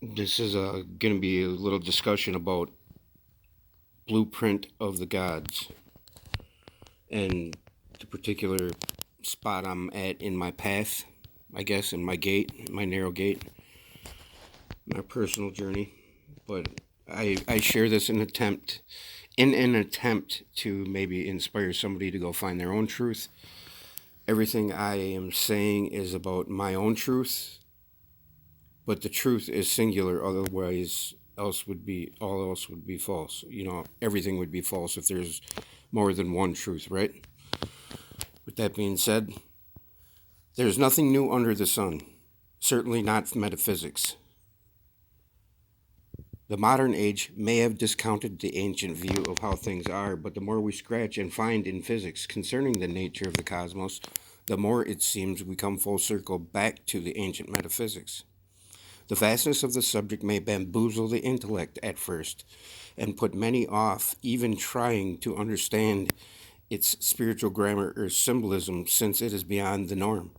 This is going to be a little discussion about blueprint of the gods and the particular spot I'm at in my path, I guess, in my gate, my narrow gate, my personal journey. But I share this in an attempt to maybe inspire somebody to go find their own truth. Everything I am saying is about my own truth, but the truth is singular. Otherwise, all else would be false. Everything would be false if there's more than one truth, right? With that being said, there's nothing new under the sun. Certainly not metaphysics. The modern age may have discounted the ancient view of how things are, but the more we scratch and find in physics concerning the nature of the cosmos, the more it seems we come full circle back to the ancient metaphysics. The vastness of the subject may bamboozle the intellect at first, and put many off even trying to understand its spiritual grammar or symbolism, since it is beyond the norm.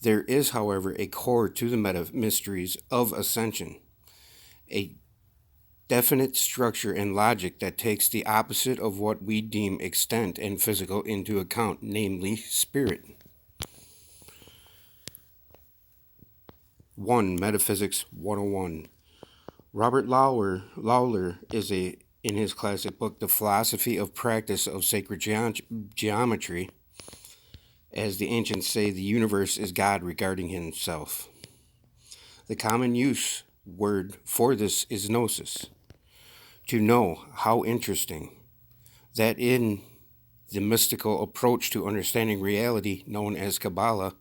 There is, however, a core to the mysteries of ascension, a definite structure and logic that takes the opposite of what we deem extent and physical into account, namely spirit. 1. Metaphysics 101. Robert Lawler is in his classic book, The Philosophy of Practice of Sacred Geometry, as the ancients say, the universe is God regarding himself. The common use word for this is gnosis. To know, how interesting, that in the mystical approach to understanding reality known as Kabbalah,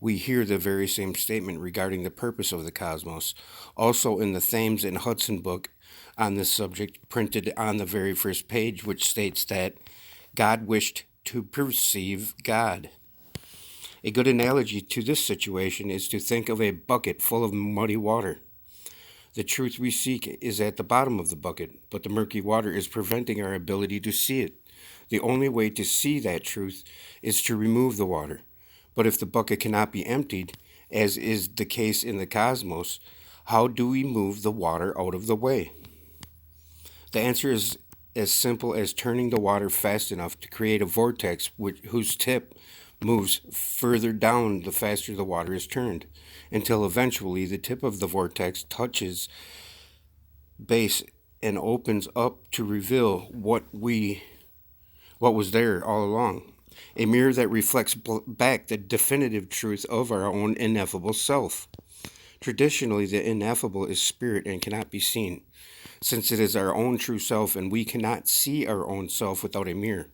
we hear the very same statement regarding the purpose of the cosmos, also in the Thames and Hudson book on this subject, printed on the very first page, which states that God wished to perceive God. A good analogy to this situation is to think of a bucket full of muddy water. The truth we seek is at the bottom of the bucket, but the murky water is preventing our ability to see it. The only way to see that truth is to remove the water. But if the bucket cannot be emptied, as is the case in the cosmos, how do we move the water out of the way? The answer is as simple as turning the water fast enough to create a vortex whose tip moves further down the faster the water is turned, until eventually the tip of the vortex touches base and opens up to reveal what was there all along. A mirror that reflects back the definitive truth of our own ineffable self. Traditionally, the ineffable is spirit and cannot be seen, since it is our own true self, and we cannot see our own self without a mirror.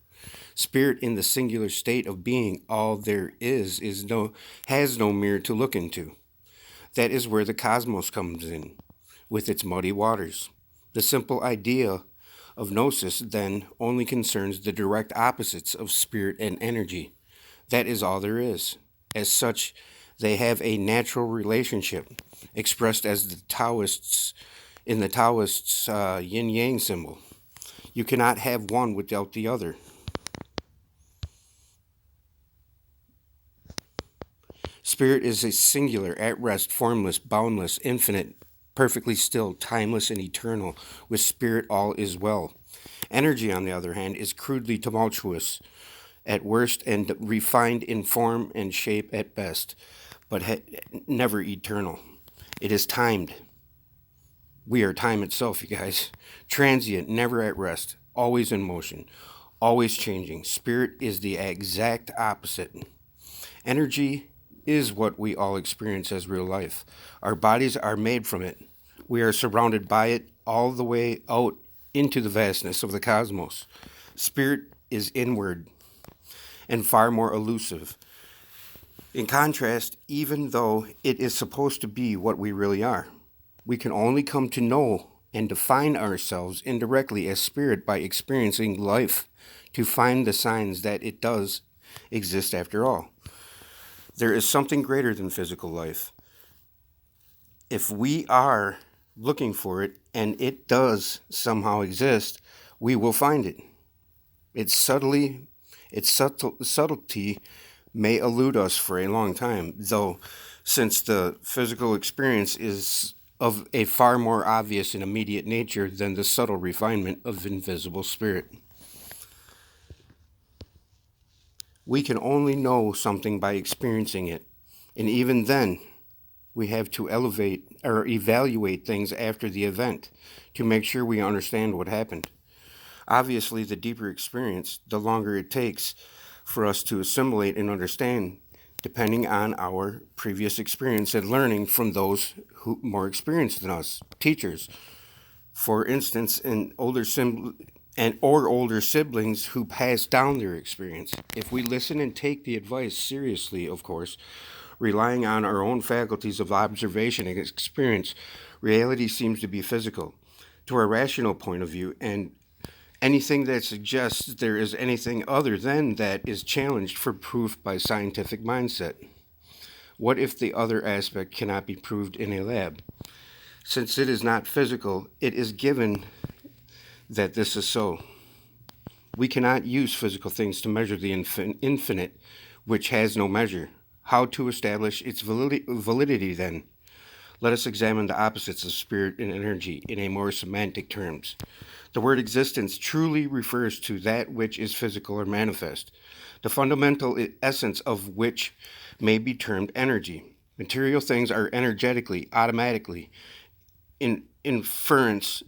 Spirit, in the singular state of being all there is has no mirror to look into. That is where the cosmos comes in, with its muddy waters. The simple idea of gnosis, then, only concerns the direct opposites of spirit and energy. That is all there is. As such, they have a natural relationship, expressed as the Taoists in the Taoists' yin-yang symbol. You cannot have one without the other. Spirit is a singular, at rest, formless, boundless, infinite, perfectly still, timeless, and eternal. With spirit, all is well. Energy, on the other hand, is crudely tumultuous at worst and refined in form and shape at best, but never eternal. It is timed. We are time itself, you guys. Transient, never at rest, always in motion, always changing. Spirit is the exact opposite. Energy is what we all experience as real life. Our bodies are made from it. We are surrounded by it all the way out into the vastness of the cosmos. Spirit is inward and far more elusive. In contrast, even though it is supposed to be what we really are, we can only come to know and define ourselves indirectly as spirit by experiencing life to find the signs that it does exist after all. There is something greater than physical life. If we are looking for it and it does somehow exist, we will find it. Its subtlety may elude us for a long time, though, since the physical experience is of a far more obvious and immediate nature than the subtle refinement of invisible spirit. We can only know something by experiencing it, and even then, we have to elevate or evaluate things after the event to make sure we understand what happened. Obviously, the deeper experience, the longer it takes for us to assimilate and understand, depending on our previous experience and learning from those who more experienced than us, teachers. For instance, older siblings who pass down their experience. If we listen and take the advice seriously, of course, relying on our own faculties of observation and experience, reality seems to be physical to our rational point of view, and anything that suggests there is anything other than that is challenged for proof by scientific mindset. What if the other aspect cannot be proved in a lab? Since it is not physical, it is given that this is so. We cannot use physical things to measure the infinite, which has no measure. How to establish its validity then? Let us examine the opposites of spirit and energy in a more semantic terms. The word existence truly refers to that which is physical or manifest, the fundamental essence of which may be termed energy. Material things are energetically, automatically, in inference,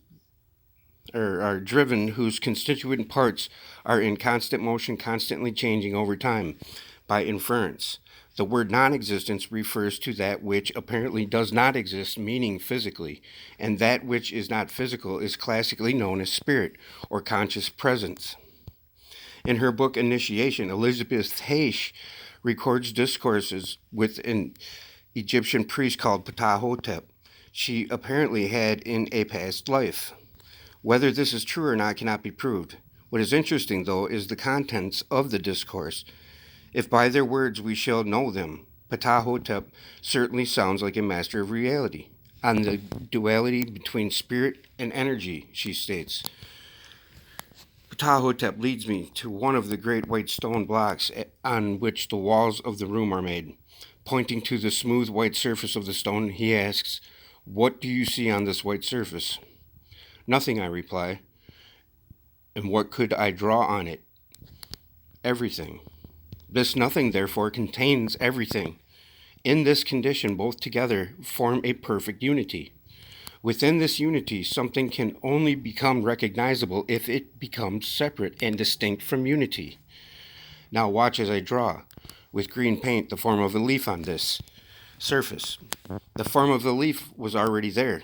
or are driven, whose constituent parts are in constant motion, constantly changing over time, by inference. The word non-existence refers to that which apparently does not exist, meaning physically, and that which is not physical is classically known as spirit, or conscious presence. In her book Initiation, Elizabeth Heish records discourses with an Egyptian priest called Ptah-hotep she apparently had in a past life. Whether this is true or not cannot be proved. What is interesting, though, is the contents of the discourse. If by their words we shall know them, Ptah-hotep certainly sounds like a master of reality. On the duality between spirit and energy, she states, Ptah-hotep leads me to one of the great white stone blocks on which the walls of the room are made. Pointing to the smooth white surface of the stone, he asks, "What do you see on this white surface?" "Nothing," I reply. "And what could I draw on it?" "Everything." This nothing, therefore, contains everything. In this condition, both together form a perfect unity. Within this unity, something can only become recognizable if it becomes separate and distinct from unity. Now watch as I draw, with green paint, the form of a leaf on this surface. The form of the leaf was already there,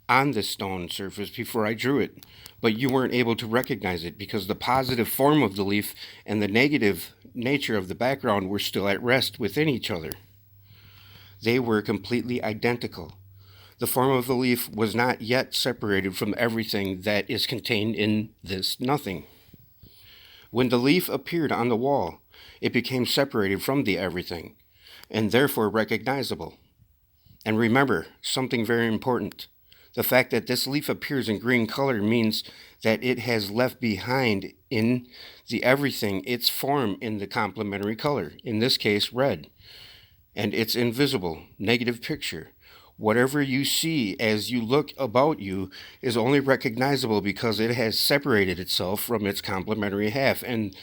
on this stone surface, before I drew it, but you weren't able to recognize it because the positive form of the leaf and the negative nature of the background were still at rest within each other. They were completely identical. The form of the leaf was not yet separated from everything that is contained in this nothing. When the leaf appeared on the wall, it became separated from the everything, and therefore recognizable. And remember something very important. The fact that this leaf appears in green color means that it has left behind in the everything its form in the complementary color, in this case red, and its invisible, negative picture. Whatever you see as you look about you is only recognizable because it has separated itself from its complementary half, and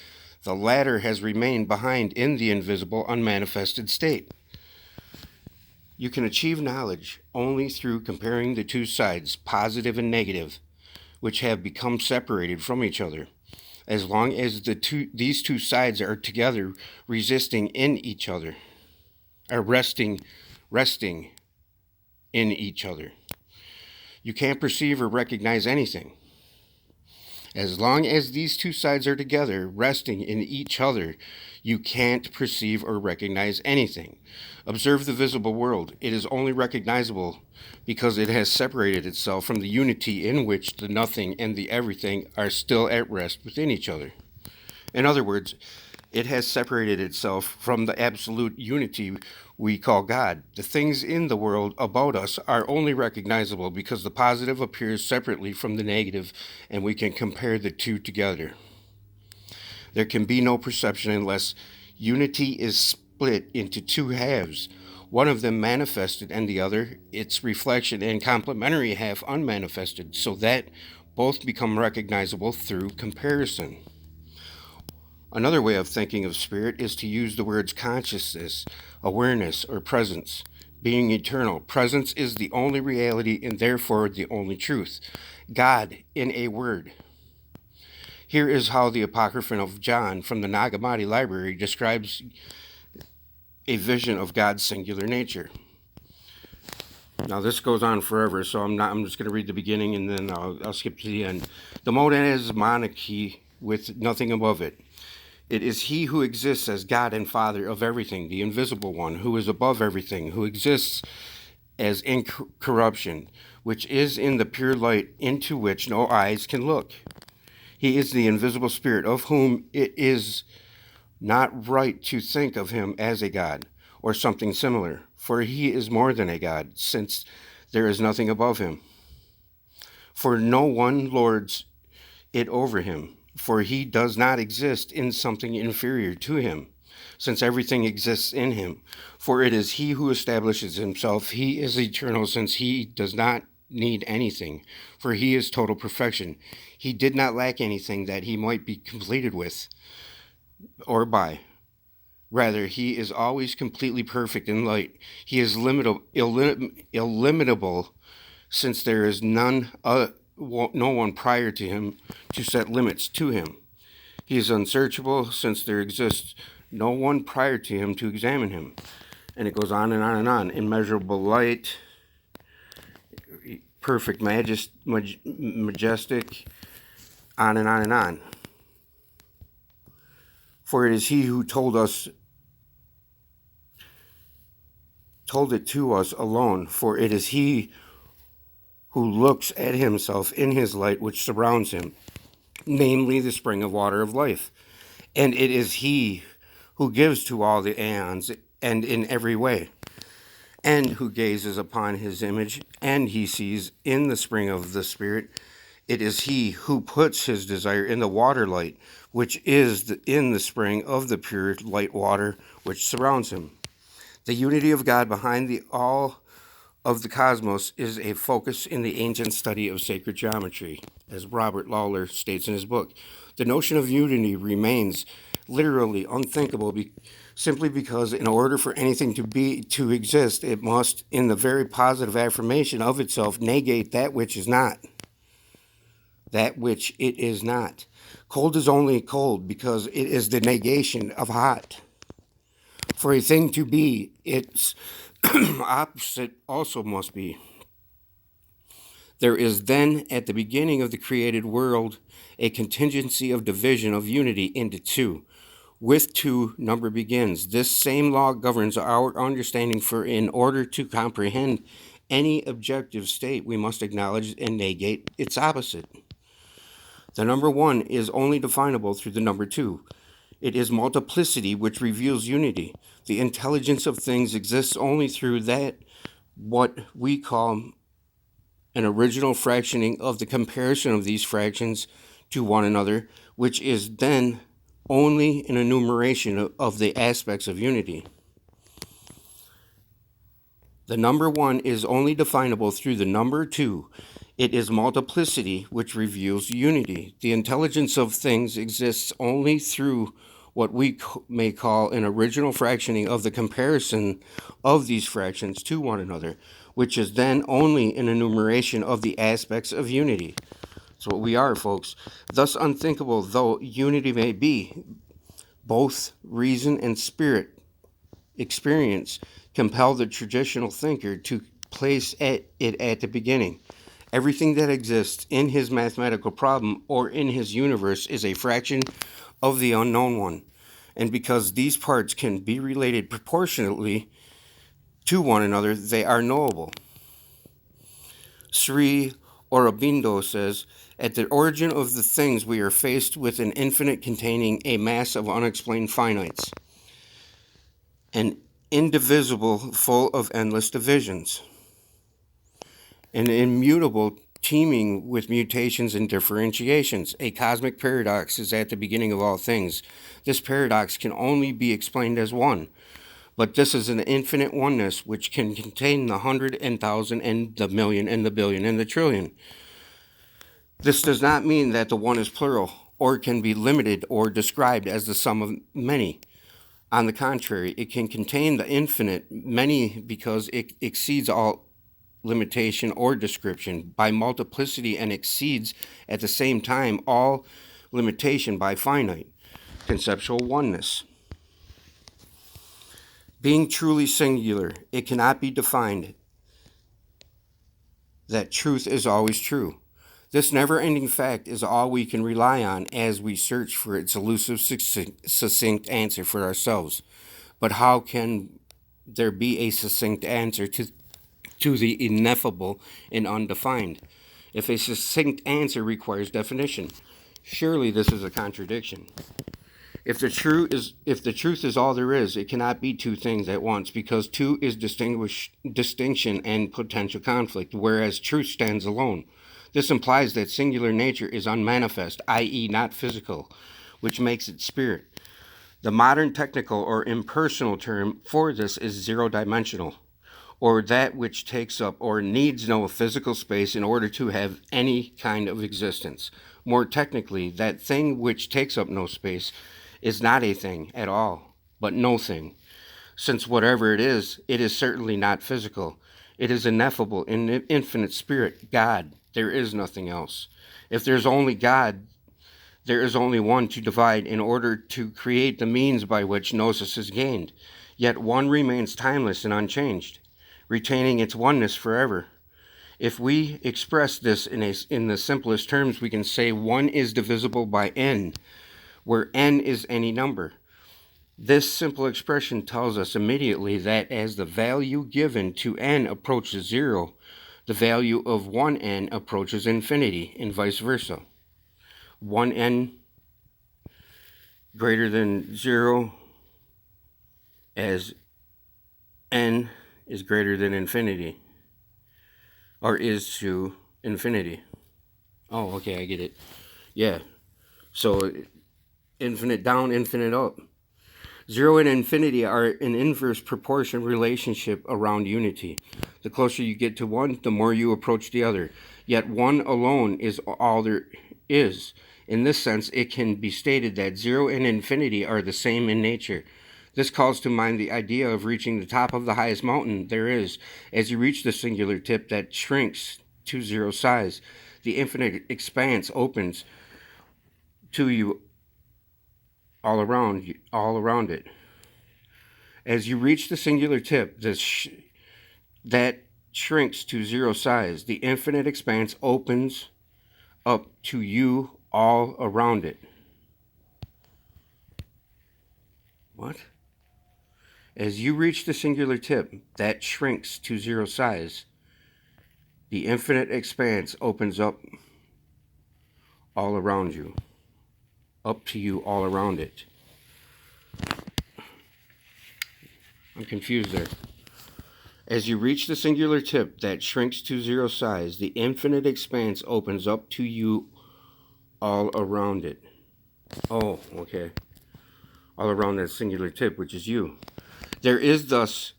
the latter has remained behind in the invisible, unmanifested state. You can achieve knowledge only through comparing the two sides, positive and negative, which have become separated from each other. As long as these two sides are together, resisting in each other, or resting in each other, you can't perceive or recognize anything. As long as these two sides are together, resting in each other, you can't perceive or recognize anything. Observe the visible world. It is only recognizable because it has separated itself from the unity in which the nothing and the everything are still at rest within each other. In other words, it has separated itself from the absolute unity we call God. The things in the world about us are only recognizable because the positive appears separately from the negative, and we can compare the two together. There can be no perception unless unity is split into two halves. one of them manifested and the other its reflection and complementary half unmanifested, so that both become recognizable through comparison. Another way of thinking of spirit is to use the words consciousness, awareness, or presence. Being eternal, presence is the only reality and therefore the only truth. God in a word. Here is how the Apocryphon of John from the Nag Hammadi Library describes a vision of God's singular nature. Now this goes on forever, so I'm just going to read the beginning and then I'll skip to the end. The monad is monarchy with nothing above it. It is he who exists as God and Father of everything, the invisible one, who is above everything, who exists as incorruption, which is in the pure light into which no eyes can look. He is the invisible spirit, of whom it is not right to think of him as a god, or something similar, for he is more than a god, since there is nothing above him. For no one lords it over him, for he does not exist in something inferior to him, since everything exists in him. For it is he who establishes himself. He is eternal, since he does not need anything, for he is total perfection. He did not lack anything that he might be completed with or by. Rather, he is always completely perfect in light. He is illimitable, since there is no one prior to him to set limits to him. He is unsearchable, since there exists no one prior to him to examine him. And it goes on and on and on. Immeasurable light, perfect majestic, on and on and on. For it is he who told it to us alone, for it is he who looks at himself in his light which surrounds him, namely the spring of water of life. And it is he who gives to all the aeons and in every way, and who gazes upon his image, and he sees in the spring of the Spirit. It is he who puts his desire in the water light, which is in the spring of the pure light water which surrounds him. The unity of God behind all of the cosmos is a focus in the ancient study of sacred geometry, as Robert Lawler states in his book. The notion of unity remains literally unthinkable simply because in order for anything to exist, it must, in the very positive affirmation of itself, negate that which is not. That which it is not. Cold is only cold because it is the negation of hot. For a thing to be, its opposite also must be. There is then, at the beginning of the created world, a contingency of division of unity into two. With two, number begins. This same law governs our understanding, for in order to comprehend any objective state, we must acknowledge and negate its opposite. The number one is only definable through the number two. It is multiplicity which reveals unity. The intelligence of things exists only through that what we call an original fractioning of the comparison of these fractions to one another, which is then only an enumeration of the aspects of unity. The number one is only definable through the number two. It is multiplicity which reveals unity. The intelligence of things exists only through what we may call an original fractioning of the comparison of these fractions to one another, which is then only an enumeration of the aspects of unity. That's what we are, folks. Thus unthinkable though unity may be, both reason and spirit experience compel the traditional thinker to place it at the beginning. Everything that exists in his mathematical problem or in his universe is a fraction of the unknown one. And because these parts can be related proportionately to one another, they are knowable. Sri Aurobindo says, at the origin of the things we are faced with an infinite containing a mass of unexplained finites, an indivisible full of endless divisions, an immutable teeming with mutations and differentiations. A cosmic paradox is at the beginning of all things. This paradox can only be explained as one, But this is an infinite oneness which can contain the 100 and 1,000 and the million and the billion and the trillion. This does not mean that the one is plural or can be limited or described as the sum of many. On the contrary, it can contain the infinite many because it exceeds all limitation or description by multiplicity and exceeds at the same time all limitation by finite conceptual oneness. Being truly singular, it cannot be defined that truth is always true. This never-ending fact is all we can rely on as we search for its elusive, succinct answer for ourselves. But how can there be a succinct answer to the ineffable and undefined? If a succinct answer requires definition, surely this is a contradiction. If the truth is all there is, it cannot be two things at once, because two is distinction and potential conflict, whereas truth stands alone. This implies that singular nature is unmanifest, i.e. not physical, which makes it spirit. The modern technical or impersonal term for this is zero-dimensional, or that which takes up or needs no physical space in order to have any kind of existence. More technically, that thing which takes up no space is not a thing at all, but no thing. Since whatever it is certainly not physical. It is ineffable, infinite spirit, God. There is nothing else. If there's only God, there is only one to divide in order to create the means by which gnosis is gained. Yet one remains timeless and unchanged, retaining its oneness forever. If we express this in the simplest terms, we can say one is divisible by n, where n is any number. This simple expression tells us immediately that as the value given to n approaches 0, the value of 1n approaches infinity, and vice versa. 1n greater than 0 as n is greater than infinity, or is to infinity. Oh, okay, I get it. Yeah. So infinite down, infinite up. 0 and infinity are an inverse proportion relationship around unity. The closer you get to one, the more you approach the other. Yet one alone is all there is. In this sense, it can be stated that 0 and infinity are the same in nature. This calls to mind the idea of reaching the top of the highest mountain there is. As you reach the singular tip that shrinks to 0 size, the infinite expanse opens to you all around it. As you reach the singular tip that shrinks to 0 size, the infinite expanse opens up to you all around it. What? As you reach the singular tip that shrinks to 0 size, the infinite expanse opens up all around you. Up to you all around it. I'm confused there. As you reach the singular tip that shrinks to 0 size, the infinite expanse opens up to you all around it. Oh, okay. All around that singular tip, which is you. There is thus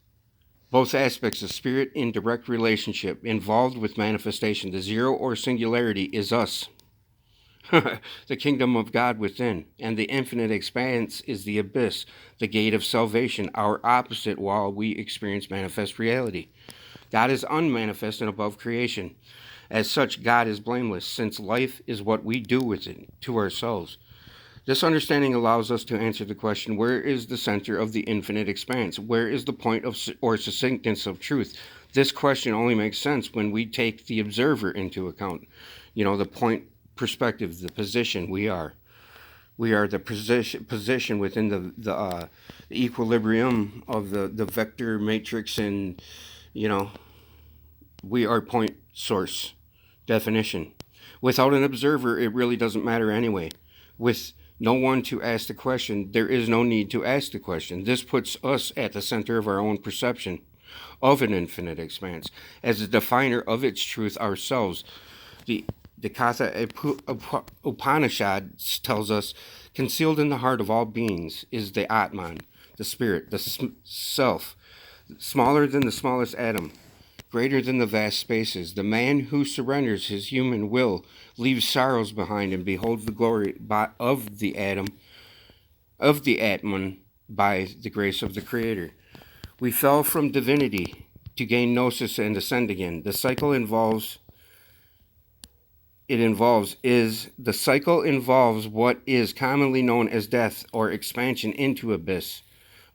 both aspects of spirit in direct relationship involved with manifestation. The zero or singularity is us. The kingdom of God within, and the infinite expanse is the abyss, the gate of salvation, our opposite while we experience manifest reality. God is unmanifest and above creation. As such, God is blameless, since life is what we do with it to ourselves. This understanding allows us to answer the question, where is the center of the infinite expanse? Where is the point of or succinctness of truth? This question only makes sense when we take the observer into account. The point, perspective, the position we are the position within the equilibrium of the vector matrix, and we are point source definition. Without an observer, it really doesn't matter anyway. With no one to ask the question, there is no need to ask the question. This puts us at the center of our own perception of an infinite expanse, as a definer of its truth ourselves. The Katha Upanishad tells us, concealed in the heart of all beings is the Atman, the spirit, the self, smaller than the smallest atom, greater than the vast spaces. The man who surrenders his human will leaves sorrows behind and beholds the glory of the Atman by the grace of the Creator. We fell from divinity to gain gnosis and ascend again. The cycle involves what is commonly known as death or expansion into abyss.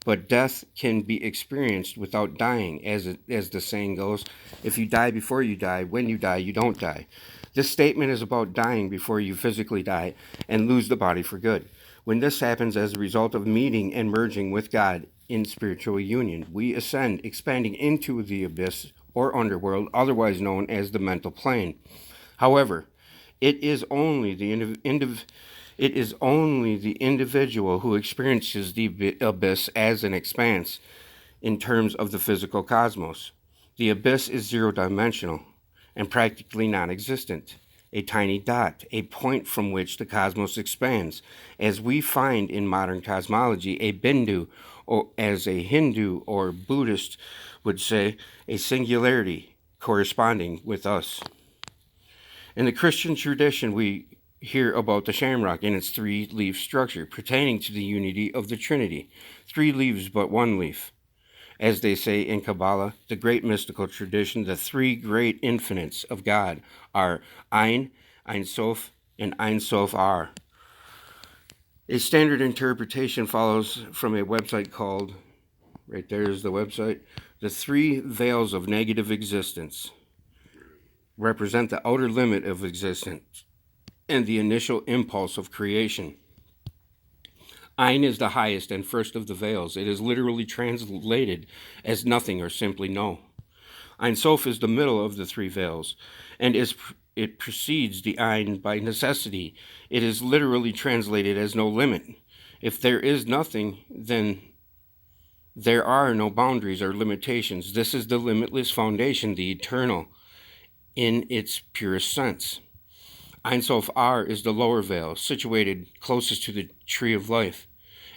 But death can be experienced without dying, as the saying goes. If you die before you die, when you die, you don't die. This statement is about dying before you physically die and lose the body for good. When this happens as a result of meeting and merging with God in spiritual union, we ascend, expanding into the abyss or underworld, otherwise known as the mental plane. However, it is only the individual who experiences the abyss as an expanse in terms of the physical cosmos. The abyss is zero-dimensional and practically non-existent, a tiny dot, a point from which the cosmos expands, as we find in modern cosmology a bindu, or as a Hindu or Buddhist would say, a singularity corresponding with us. In the Christian tradition, we hear about the shamrock and its three-leaf structure pertaining to the unity of the Trinity. 3 leaves but 1 leaf. As they say in Kabbalah, the great mystical tradition, the 3 great infinites of God are Ein, Ein Sof, and Ein Sof Ar. A standard interpretation follows from a website called, right there is the website, The 3 Veils of Negative Existence represent the outer limit of existence and the initial impulse of creation. Ein is the highest and first of the veils. It is literally translated as nothing or simply no. Ein Sof is the middle of the 3 veils, and it precedes the Ein by necessity. It is literally translated as no limit. If there is nothing, then there are no boundaries or limitations. This is the limitless foundation, the eternal, in its purest sense. Ein Sof Ar is the lower veil, situated closest to the tree of life,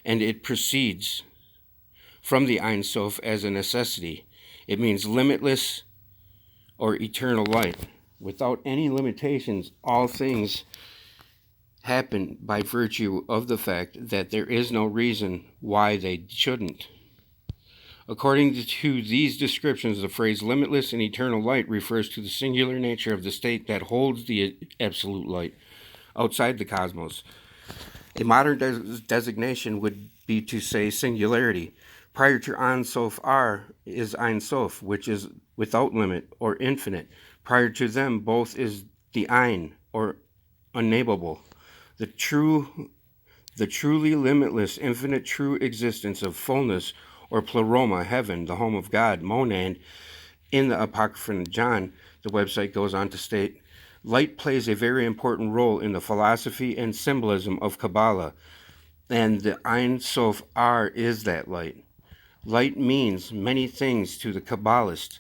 and it proceeds from the Ein Sof as a necessity. It means limitless or eternal light. Without any limitations, all things happen by virtue of the fact that there is no reason why they shouldn't. According to these descriptions, the phrase limitless and eternal light refers to the singular nature of the state that holds the absolute light outside the cosmos. A modern designation would be to say singularity. Prior to Ein Sof Ar is Ein Sof, which is without limit or infinite. Prior to them both is the Ein, or unnamable. The truly limitless, infinite true existence of fullness, or pleroma, heaven, the home of God, monad. In the Apocrypha John, the website goes on to state, light plays a very important role in the philosophy and symbolism of Kabbalah, and the Ein Sof Ar is that light. Light means many things to the Kabbalist,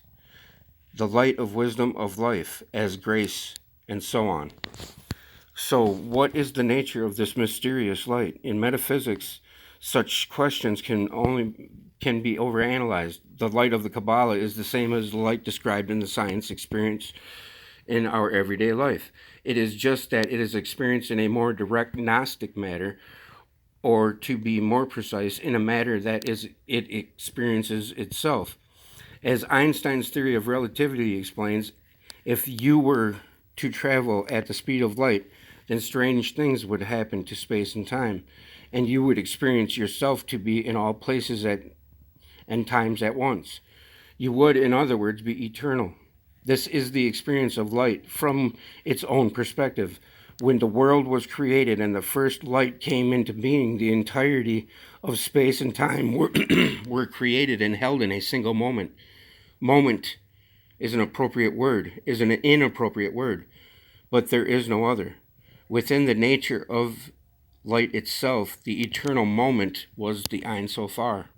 the light of wisdom of life, as grace, and so on. So, what is the nature of this mysterious light? In metaphysics, such questions can be overanalyzed. The light of the Kabbalah is the same as the light described in the science experience in our everyday life. It is just that it is experienced in a more direct Gnostic matter, or to be more precise, in a matter that it experiences itself. As Einstein's theory of relativity explains, if you were to travel at the speed of light, then strange things would happen to space and time, and you would experience yourself to be in all places and times at once. You would, in other words, be eternal. This is the experience of light from its own perspective. When the world was created and the first light came into being, the entirety of space and time were created and held in a single moment. Moment is an inappropriate word, but there is no other. Within the nature of light itself, the eternal moment was the Ein Sof Ar.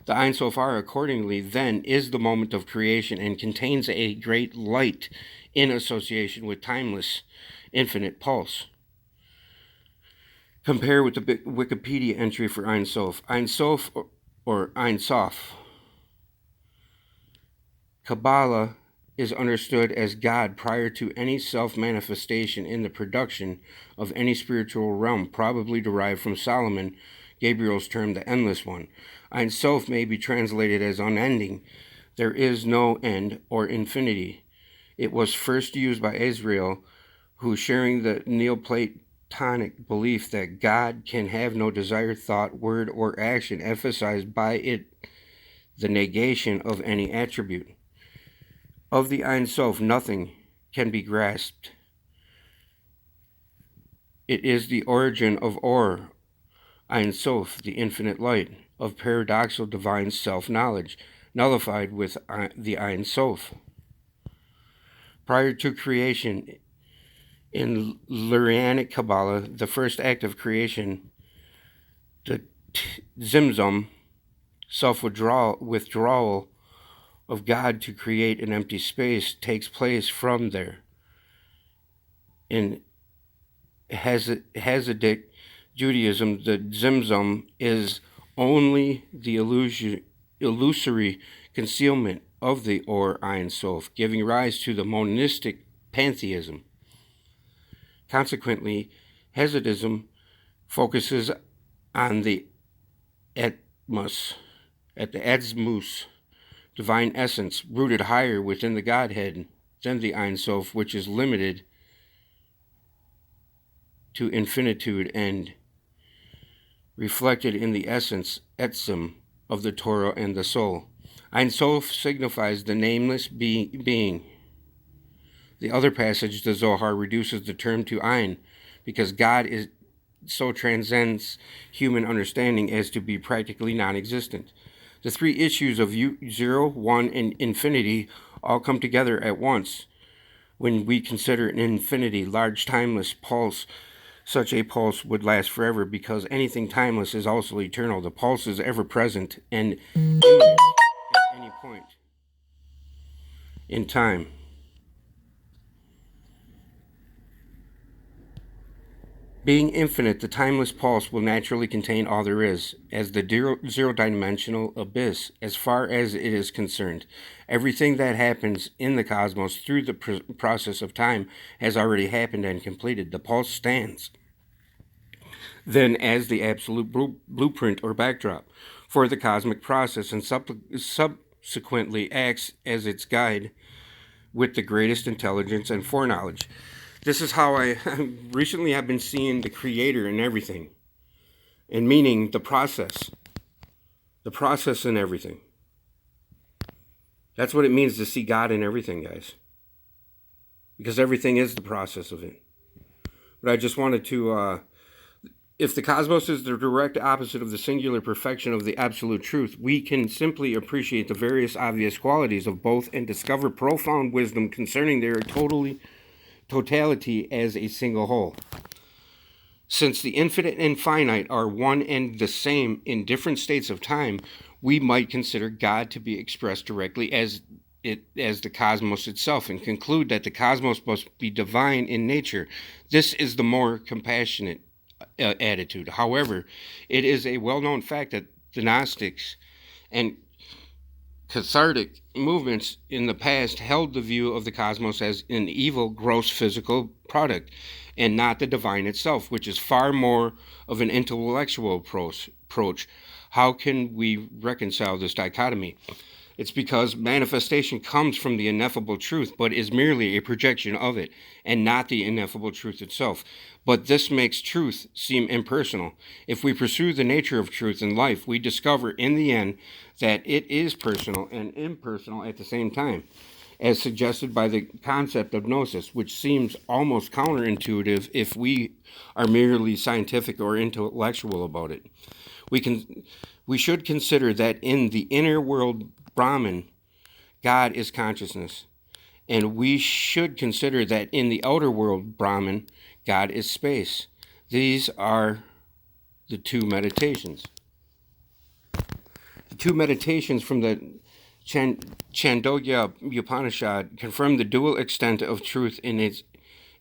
The Ein Sof Ar, accordingly, then, is the moment of creation and contains a great light in association with timeless, infinite pulse. Compare with the Wikipedia entry for Ein Sof. Ein Sof or Ein Sof. Kabbalah is understood as God prior to any self-manifestation in the production of any spiritual realm, probably derived from Solomon, Gabriel's term, the Endless One. Ein Sof may be translated as unending. There is no end or infinity. It was first used by Israel, who, sharing the Neoplatonic belief that God can have no desired thought, word, or action, emphasized by it the negation of any attribute. Of the Ein Sof, nothing can be grasped. It is the origin of Or, Ein Sof, the infinite light, of paradoxical divine self-knowledge, nullified with the Ein Sof. Prior to creation, in Lurianic Kabbalah, the first act of creation, the Zimzum, self-withdrawal of God to create an empty space, takes place from there. In Hasidic Judaism, the Zimzum is only the illusory concealment of the Or Ein Sof, giving rise to the monistic pantheism. Consequently, Hasidism focuses on the Atmos, divine essence, rooted higher within the Godhead than the Ein Sof, which is limited to infinitude and reflected in the essence, Etzim, of the Torah and the soul. Ein Sof signifies the nameless being. The other passage, the Zohar, reduces the term to Ein, because God so transcends human understanding as to be practically non-existent. The three issues of 0, 1, and infinity all come together at once when we consider an infinity, large, timeless pulse. Such a pulse would last forever, because anything timeless is also eternal. The pulse is ever present and imminent at any point in time. Being infinite, the timeless pulse will naturally contain all there is, as the zero-dimensional abyss, as far as it is concerned. Everything that happens in the cosmos through the process of time has already happened and completed. The pulse stands then as the absolute blueprint or backdrop for the cosmic process, and subsequently acts as its guide with the greatest intelligence and foreknowledge. This is how I recently have been seeing the Creator in everything, and meaning the process in everything. That's what it means to see God in everything, guys, because everything is the process of it. But I just wanted to, if the cosmos is the direct opposite of the singular perfection of the absolute truth, we can simply appreciate the various obvious qualities of both and discover profound wisdom concerning their totality as a single whole. Since the infinite and finite are one and the same in different states of time, we might consider God to be expressed directly as the cosmos itself, and conclude that the cosmos must be divine in nature. This is the more compassionate attitude. However, it is a well-known fact that the Gnostics and cathartic movements in the past held the view of the cosmos as an evil, gross physical product, and not the divine itself, which is far more of an intellectual approach. How can we reconcile this dichotomy? It's because manifestation comes from the ineffable truth, but is merely a projection of it, and not the ineffable truth itself. But this makes truth seem impersonal. If we pursue the nature of truth in life, we discover in the end that it is personal and impersonal at the same time, as suggested by the concept of gnosis, which seems almost counterintuitive if we are merely scientific or intellectual about it. We should consider that in the inner world, Brahman, God is consciousness, and we should consider that in the outer world, Brahman, God is space. These are the two meditations. The two meditations from the Chandogya Upanishad confirm the dual extent of truth in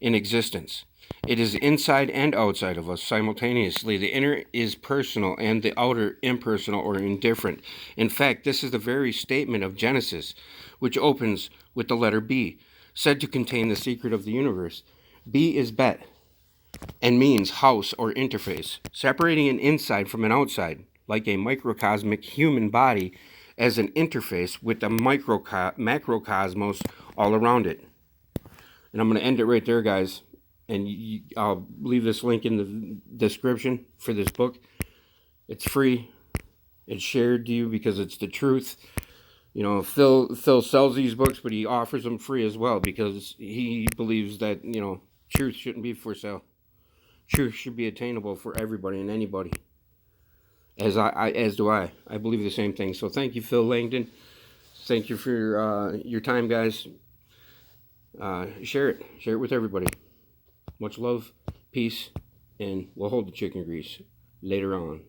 existence. It is inside and outside of us simultaneously. The inner is personal and the outer impersonal or indifferent. In fact, this is the very statement of Genesis, which opens with the letter B, said to contain the secret of the universe. B is bet and means house or interface, separating an inside from an outside, like a microcosmic human body as an interface with the macrocosmos all around it. And I'm going to end it right there, guys. And I'll leave this link in the description for this book. It's free. It's shared to you because it's the truth. You know, Phil sells these books, but he offers them free as well because he believes that, you know, truth shouldn't be for sale. Truth should be attainable for everybody and anybody. As do I. I believe the same thing. So thank you, Phil Langdon. Thank you for your time, guys. Share it. Share it with everybody. Much love, peace, and we'll hold the chicken grease later on.